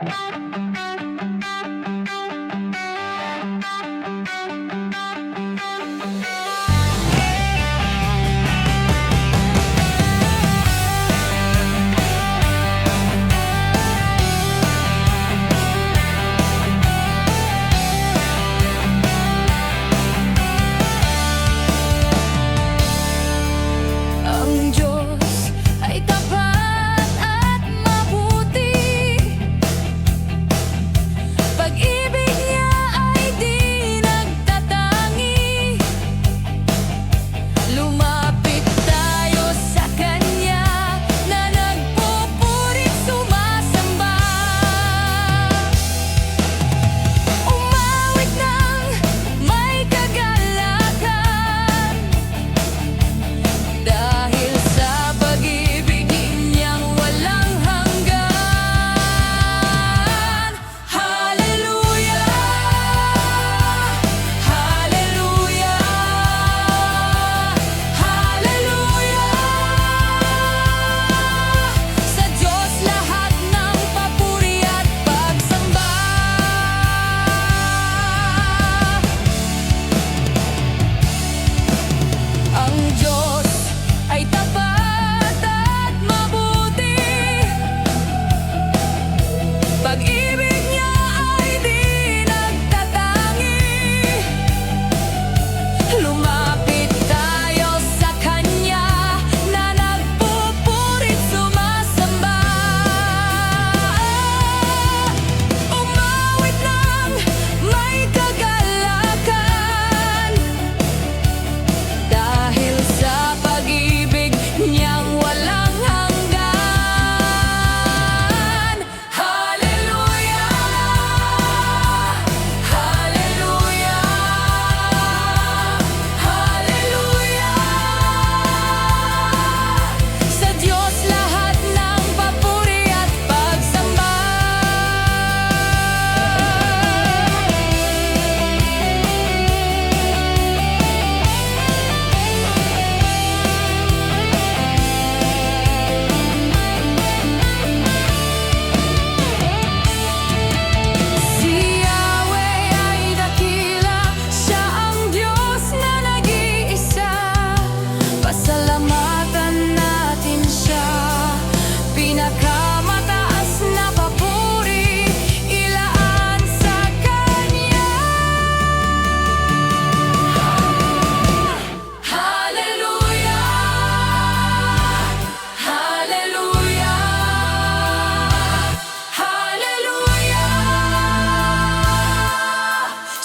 Ang Diyos ay tapat at mabuti. Pag-ibig niya ay di nagtatangi. Lumapit tayo sa Kanya na nagpupurit sumasamba. Umawit ng may kagalakan dahil sa pag-ibig niyang walang hanggan. Hallelujah! Hallelujah! Hallelujah! Sa Diyos lahat ng papuri at pagsamba. Ang Diyos ay tapat at mabuti. Pag-ibig niya ay di nagtatangi. Lumapit tayo sa Kanya na nagpupurit sumasamba. Umawit ng may kagalakan dahil sa pag-ibig niyang walang hanggan. Hallelujah! Hallelujah! Hallelujah! Sa Diyos lahat ng papuri at pagsamba. Si Yahweh ay dakila, Siya ang Diyos na nag-iisa. Pasalamatan natin Siya, pinakamataas na papuri, ilaan sa Kanya. Hallelujah! Hallelujah! Hallelujah!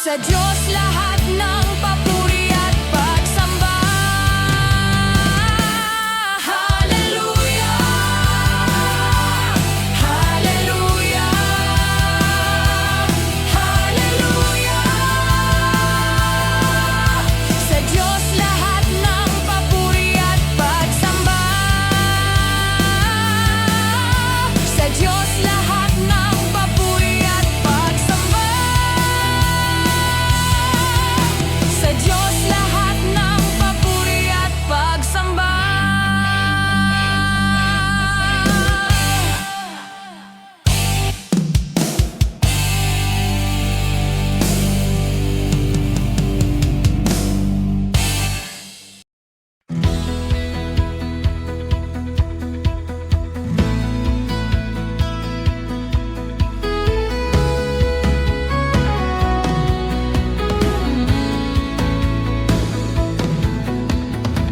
Sa Diyos lahat ng papuri at pagsamba. Hallelujah! Hallelujah! Hallelujah! Sa Diyos lahat ng papuri at pagsamba. Sa Diyos lahat ng papuri at pagsamba. Sa Diyos lahat ng papuri at pagsamba.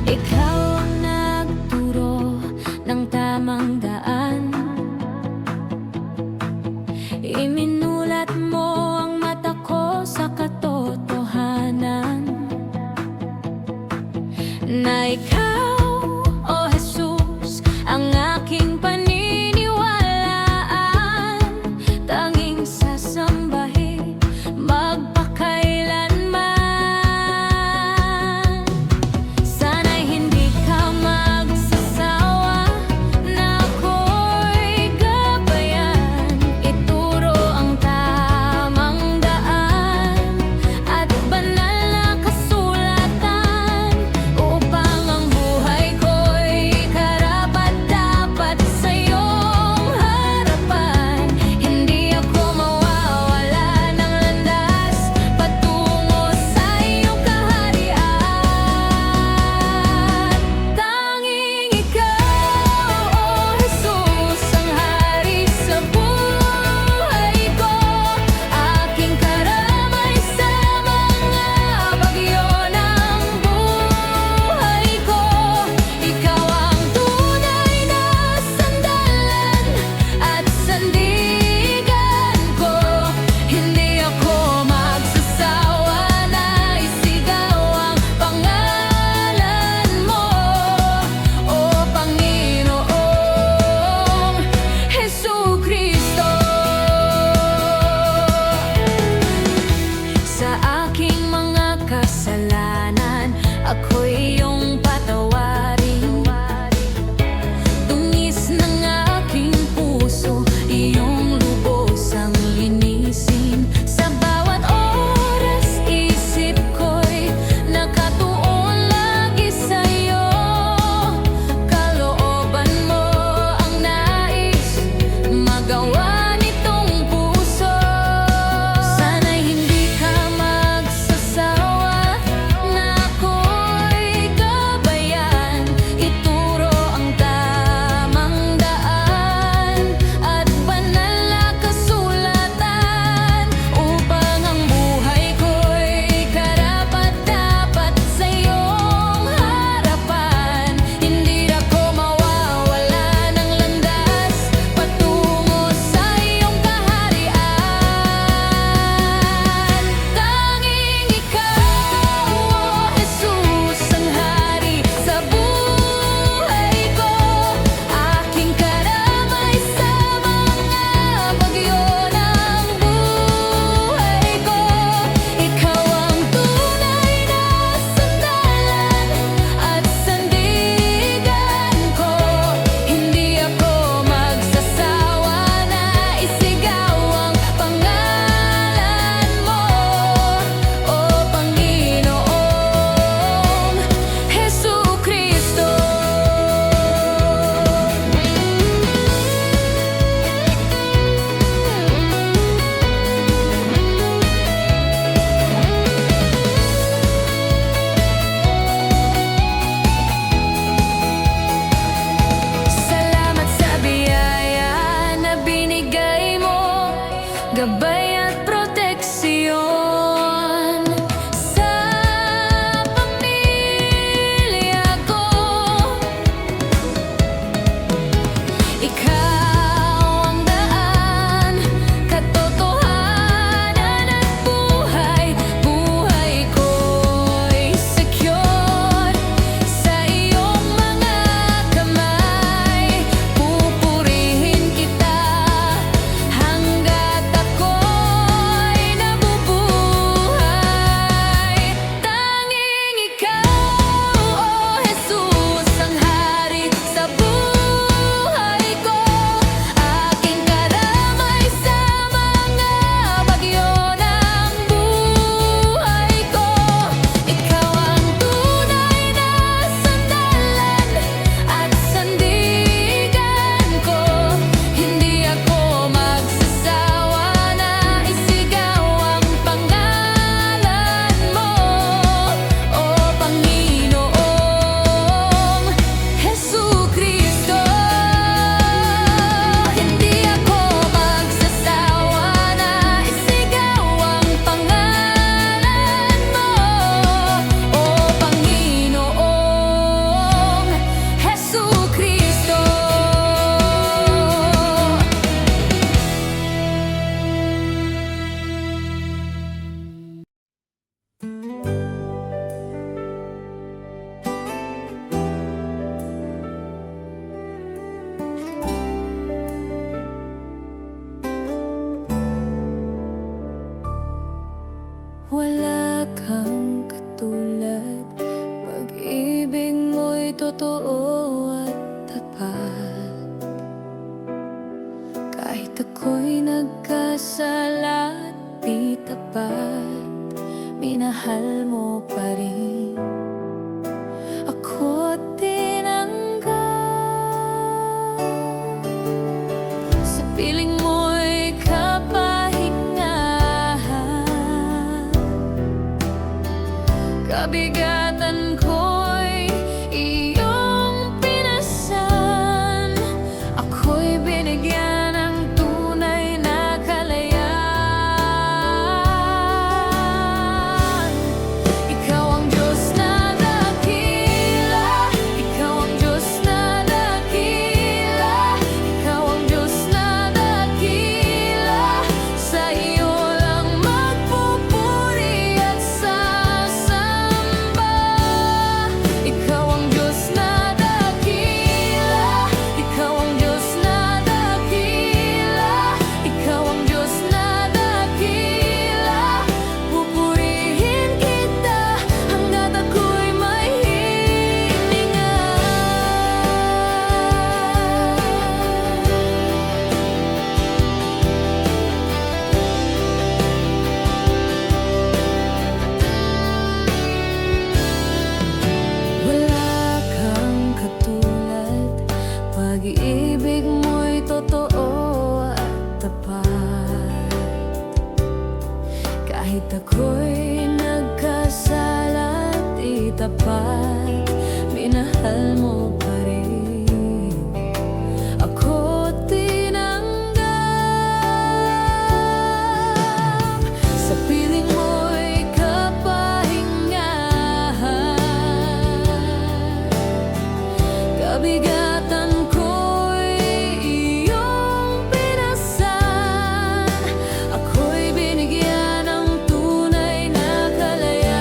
Ikaw ang nagturo ng tamang daan. Iminulat mo ang mata ko sa katotohanan na Ikaw, O Jesus, ang aking paniniwalaan. Tanging sasambahin magpakailanman. Sana'y hindi ka magsasawa na ako'y gabayan. Ituro ang gabay at proteksyon sa pamilya ko. Ikaw ang daan, katotohanan at buhay. Buhay ko'y secure sa iyong mga kamay. Pupurihin kita hanggat ako'y nabubuhay. Tanging ikaw, O Jesus, ang hari sa buhay ko. Aking karamay sa mga bagyo ng buhay ko. Ikaw ang tunay na sandalan at sandigan ko. Hindi ako magsasawa na isigaw ang pangalan mo, O Panginoong Hesukristo. Hindi ako magsasawa na isigaw ang pangalan mo, O Panginoong Hesukristo. Wala kang katulad, pag-ibig mo'y totoo at tapat. Kahit ako'y nagkasala at di tapat, minahal mo pa rin ako at tinanggap. Sa piling mo'y kapahingahan, kabigatan ko'y iyong pinasan. Ako'y binigyan ng tunay na kalayaan. Ikaw ang Diyos na dakila, Ikaw ang Diyos na dakila, Ikaw ang Diyos na dakila. Sa iyo lang magpupuri at sasamba. Ikaw ang Diyos na dakila, Ikaw ang Diyos na dakila, Ikaw ang Diyos na dakila. Pupurihin kita hanggat ako'y may hininga. Wala kang katulad, pag-ibig mo'y totoo at tapat. Kahit ako'y nagkasala at di tapat, minahal mo pa rin ako tinanggap. Sa piling mo'y kapahingahan, kabigatan ko'y iyong pinasan. Ako'y binigyan ng tunay na kalayaan.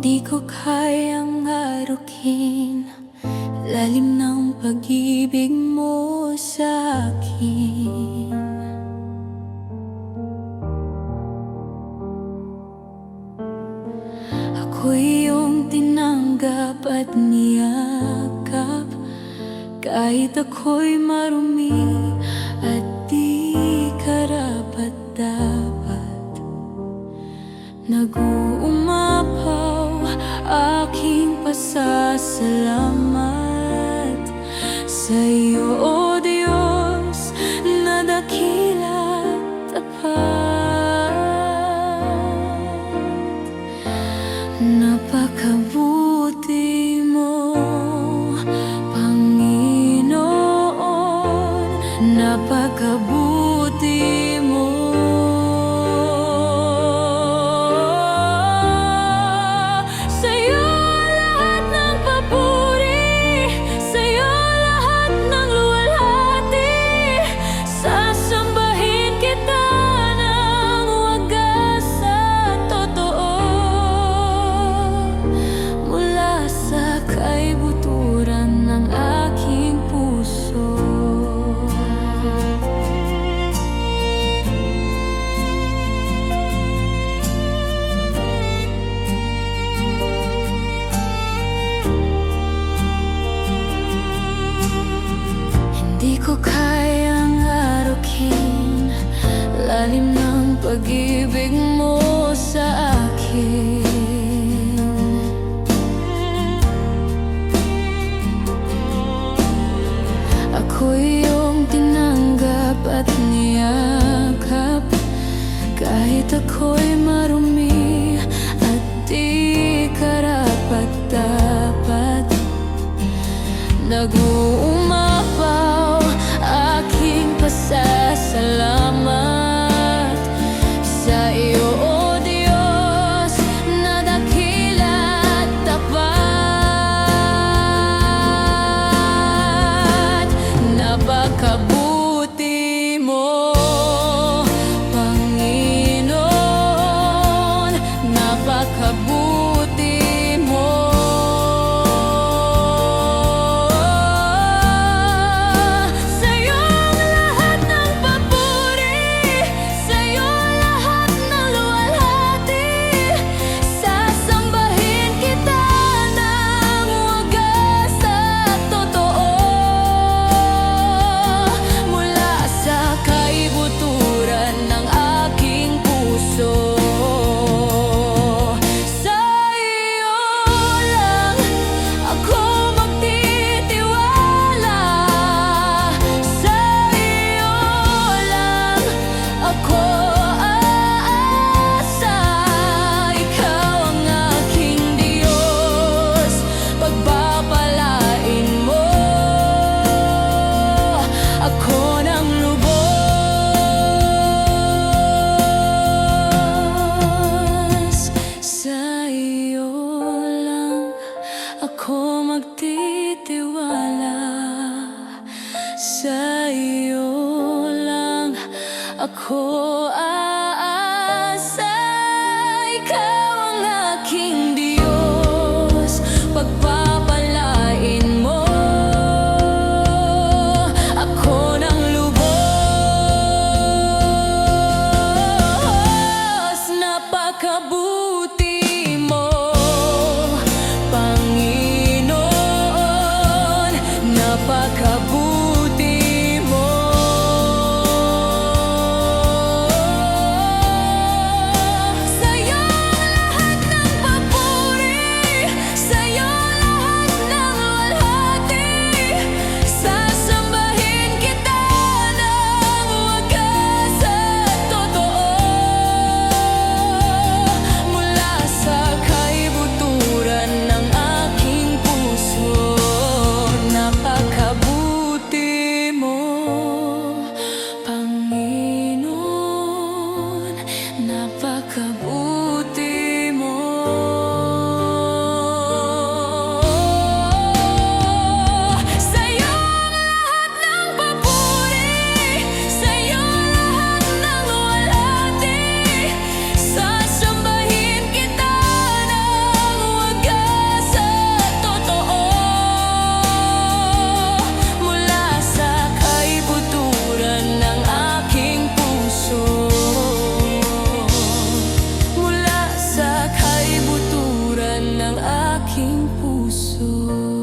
Di ko kayang harukin lalim ng pag-ibig mo sa akin. Ako'y iyong tinanggap at niyakap, kahit ako'y marumi at di karapat-dapat. Nag-uumapaw aking pasasalamat sa iyo, O Diyos, na dakila at tapat. Napakabuti mo, Panginoon, napakabuti mo. Sa'yo lahat ng papuri, sa'yo lahat ng luwalhati. Sasambahin kita ng wagas at totoo, mula sa kaibuturan ng aking puso. Hindi ko kayang harukin lalim ng pag-ibig mo sa akin. Ako'y iyong tinanggap at niyakap, kahit ako'y marumi at di karapat-dapat. Nag-uumapaw aking pasasalamat sa iyo, O Diyos, na dakila at tapat. Napakabuti mo, Panginoon, napakabuti mo. Sa'yo lahat ng papuri, sa'yo lahat ng luwalhati. Sasambahin kita ng wagas at totoo, mula sa kaibuturan ng aking puso. Sa iyo lang ako magtitiwala, sa iyo lang ako aasa. Ikaw ang aking Diyos, pagpapalain mo ako ng lubos. Sa iyo lang ako magtitiwala, sa iyo lang ako aasa. Ikaw ang aking Diyos, pagpapalain mo ako ng lubos. Napakabuti mo, Panginoon, napakabuti mo. Sa'yo lahat ng papuri, sa'yo lahat ng luwalhati. Sasambahin kita ng wagas at totoo, ng aking puso.